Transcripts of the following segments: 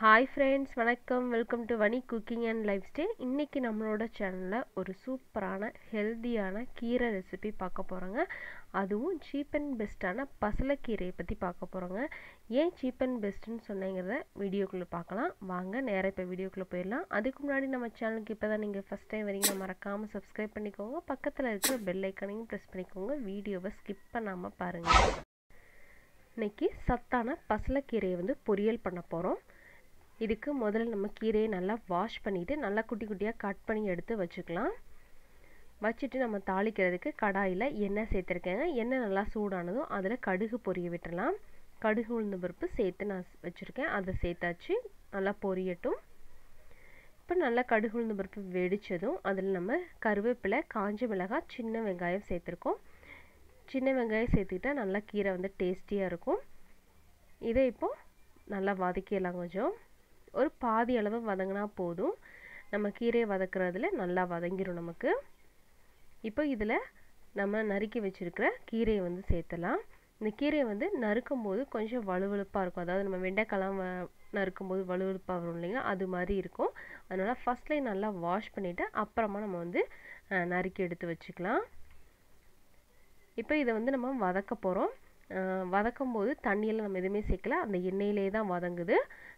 Hi friends, வணக்கம். Welcome to vanicooking and lifestyle. இன்னைக்கு நம்மளோட சேனல்ல ஒரு சூப்பரான ஹெல்தியான கீரை ரெசிபி பார்க்க போறோங்க. அதுவும் சீப் அண்ட் பெஸ்டான பசலைக்கீரையை பத்தி பார்க்க போறோங்க. ஏன் சீப் அண்ட் பெஸ்ட்னு சொன்னேங்கறத வீடியோக்குள்ள பார்க்கலாம். வாங்க நேரா இப்ப வீடியோக்குள்ள போயிடலாம். அதுக்கு முன்னாடி நம்ம சேனலுக்கு இப்பதான் நீங்க ஃபர்ஸ்ட் டைம் வரீங்கன்னா மறக்காம Subscribe பண்ணிக்கோங்க. பக்கத்துல இருக்கிற பெல் ஐகானையும் பிரஸ் பண்ணிக்கோங்க. வீடியோவை ஸ்கிப் பண்ணாம பாருங்க. இன்னைக்கு சத்தான பசலைக்கீரையை பொரியல் பண்ண போறோம். இதுக்கு முதல்ல நம்ம கீரையை நல்லா வாஷ் பண்ணிட்டு நல்லா குட்டி குட்டியாக கட் பண்ணி எடுத்து வச்சுக்கலாம். வச்சுட்டு நம்ம தாளிக்கிறதுக்கு கடாயில் எண்ணெய் சேர்த்துருக்கேங்க. எண்ணெய் நல்லா சூடானதும் அதில் கடுகு பொரிய விட்டுடலாம். கடுகு உளுந்து பருப்பு சேர்த்து நான் வச்சுருக்கேன். அதை சேர்த்தாச்சு, நல்லா பொரியட்டும். இப்போ நல்லா கடுகு உளுந்து பருப்பு வெடித்ததும் அதில் நம்ம கருவேப்பிலை, காஞ்ச மிளகாய், சின்ன வெங்காயம் சேர்த்துருக்கோம். சின்ன வெங்காயம் சேர்த்துக்கிட்டா நல்லா கீரை டேஸ்டியாக இருக்கும். இதை இப்போது நல்லா வதக்கிடலாம். கொஞ்சம் ஒரு பாதி அளவு வதங்கினா போதும். நம்ம கீரையை வதக்குறதுல நல்லா வதங்கிடும் நமக்கு. இப்போ இதில் நம்ம நறுக்கி வச்சுருக்கிற கீரையை சேர்த்தலாம். இந்த கீரையை நறுக்கும் போது கொஞ்சம் வலுவலுப்பாக இருக்கும். அதாவது நம்ம வெண்டைக்காலாம் நறுக்கும் போது வலுவலுப்பாக வரும் இல்லைங்க, அது மாதிரி இருக்கும். அதனால் ஃபஸ்ட்லேயே நல்லா வாஷ் பண்ணிவிட்டு அப்புறமா நம்ம நறுக்கி எடுத்து வச்சுக்கலாம். இப்போ இதை நம்ம வதக்க போகிறோம். வதக்கும் போது தண்ணியெல்லாம் நம்ம எதுவுமே சேர்க்கல, அந்த எண்ணெயிலே தான் வதங்குது.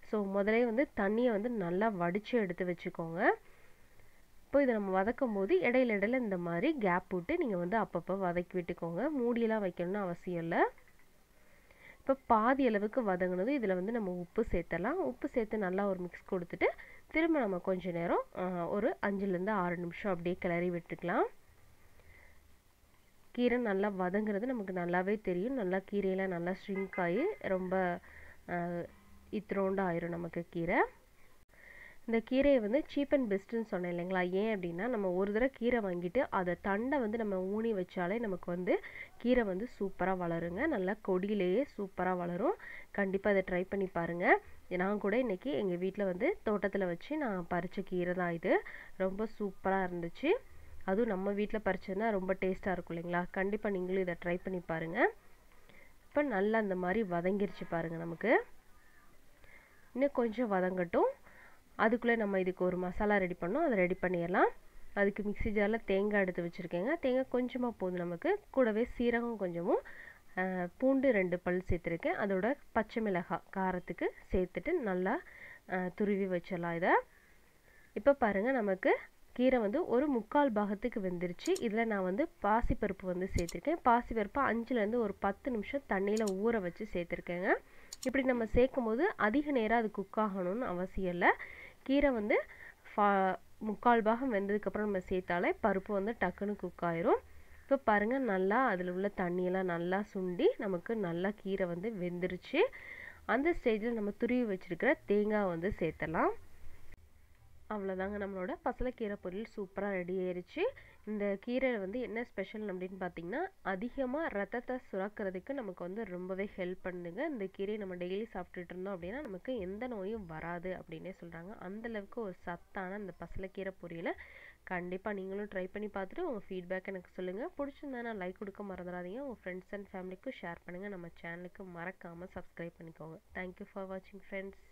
ஸோ முதலே தண்ணியை நல்லா வடித்து எடுத்து வச்சுக்கோங்க. இப்போ இதை நம்ம வதக்கும் போது இடையில இந்த மாதிரி கேப் விட்டு நீங்கள் அப்பப்போ வதக்கி விட்டுக்கோங்க. மூடியெல்லாம் வைக்கணும்னு அவசியம் இல்லை. இப்போ பாதி அளவுக்கு வதங்கினது இதில் நம்ம உப்பு சேர்த்தலாம். உப்பு சேர்த்து நல்லா ஒரு மிக்ஸ் கொடுத்துட்டு திரும்ப நம்ம கொஞ்ச நேரம் ஒரு 5லேருந்து 6 நிமிஷம் அப்படியே கிளறி விட்டுக்கலாம். கீரை நல்லா வதங்குறது நமக்கு நல்லாவே தெரியும். நல்லா கீரையெல்லாம் நல்லா ஷ்ரிங்க் ஆகி ரொம்ப இத்திரோண்டு ஆயிரும் நமக்கு கீரை. இந்த கீரையை சீப் அண்ட் பெஸ்ட்டுன்னு சொன்னேன் இல்லைங்களா? ஏன் அப்படின்னா நம்ம ஒரு தடவை கீரை வாங்கிட்டு அதை தண்டை நம்ம ஊனி வச்சாலே நமக்கு கீரை சூப்பராக வளருங்க. நல்லா கொடியிலேயே சூப்பராக வளரும். கண்டிப்பாக அதை ட்ரை பண்ணி பாருங்கள். நான் கூட இன்றைக்கி எங்கள் வீட்டில் தோட்டத்தில் வச்சு நான் பறித்த கீரை தான் இது. ரொம்ப சூப்பராக இருந்துச்சு. அதுவும் நம்ம வீட்டில் பறிச்சதுன்னா ரொம்ப டேஸ்ட்டாக இருக்கும் இல்லைங்களா? கண்டிப்பாக நீங்களும் இதை ட்ரை பண்ணி பாருங்கள். இப்போ நல்லா இந்த மாதிரி வதங்கிருச்சு பாருங்கள். நமக்கு இன்னும் கொஞ்சம் வதங்கட்டும். அதுக்குள்ளே நம்ம இதுக்கு ஒரு மசாலா ரெடி பண்ணோம், அதை ரெடி பண்ணிடலாம். அதுக்கு மிக்ஸி ஜாரில் தேங்காய் எடுத்து வச்சுருக்கேங்க. தேங்காய் கொஞ்சமாக போதும் நமக்கு. கூடவே சீரகம் கொஞ்சமும், பூண்டு 2 பல் சேர்த்துருக்கேன். அதோட பச்சை மிளகாய் காரத்துக்கு சேர்த்துட்டு நல்லா துருவி வச்சிடலாம் இதை. இப்போ பாருங்கள், நமக்கு கீரை ஒரு 3/4 பாகத்துக்கு வெந்துருச்சு. இதில் நான் பாசிப்பருப்பு சேர்த்துருக்கேன். பாசிப்பருப்பு 5லேருந்து ஒரு 10 நிமிஷம் தண்ணியில் ஊற வச்சு சேர்த்துருக்கேங்க. இப்படி நம்ம சேர்க்கும் போது அதிக நேரம் அது குக் ஆகணும்னு அவசியம் இல்லை. கீரை 3/4 பாகம் வெந்ததுக்கப்புறம் நம்ம சேர்த்தாலே பருப்பு டக்குன்னு குக் ஆயிரும். இப்போ பாருங்கள், நல்லா அதில் உள்ள தண்ணியெல்லாம் நல்லா சுண்டி நமக்கு நல்லா கீரை வெந்துருச்சு. அந்த ஸ்டேஜில் நம்ம துருவி வச்சுருக்கிற தேங்காய் சேர்த்தலாம். அவ்வளோதாங்க, நம்மளோட பசலைக்கீரை பொரியல் சூப்பராக ரெடி ஆயிடுச்சு. இந்த கீரையில் என்ன ஸ்பெஷல் அப்படின்னு பார்த்தீங்கன்னா, அதிகமாக ரத்தத்தை சுரக்கிறதுக்கு நமக்கு ரொம்பவே ஹெல்ப் பண்ணுங்க. இந்த கீரையை நம்ம டெய்லி சாப்பிட்டுட்டு இருந்தோம் அப்படின்னா நமக்கு எந்த நோயும் வராது அப்படின்னே சொல்கிறாங்க. அந்தளவுக்கு ஒரு சத்தான இந்த பசலைக்கீரை பொரியலை கண்டிப்பாக நீங்களும் ட்ரை பண்ணி பார்த்துட்டு உங்கள் ஃபீட்பேக் எனக்கு சொல்லுங்கள். பிடிச்சிருந்தா லைக் கொடுக்க மறந்துடாதீங்க. உங்கள் ஃப்ரெண்ட்ஸ் அண்ட் ஃபேமிலிக்கும் ஷேர் பண்ணுங்கள். நம்ம சேனலுக்கு மறக்காமல் சப்ஸ்கிரைப் பண்ணிக்கோங்க. தேங்க்யூ ஃபார் வாட்சிங் ஃப்ரெண்ட்ஸ்.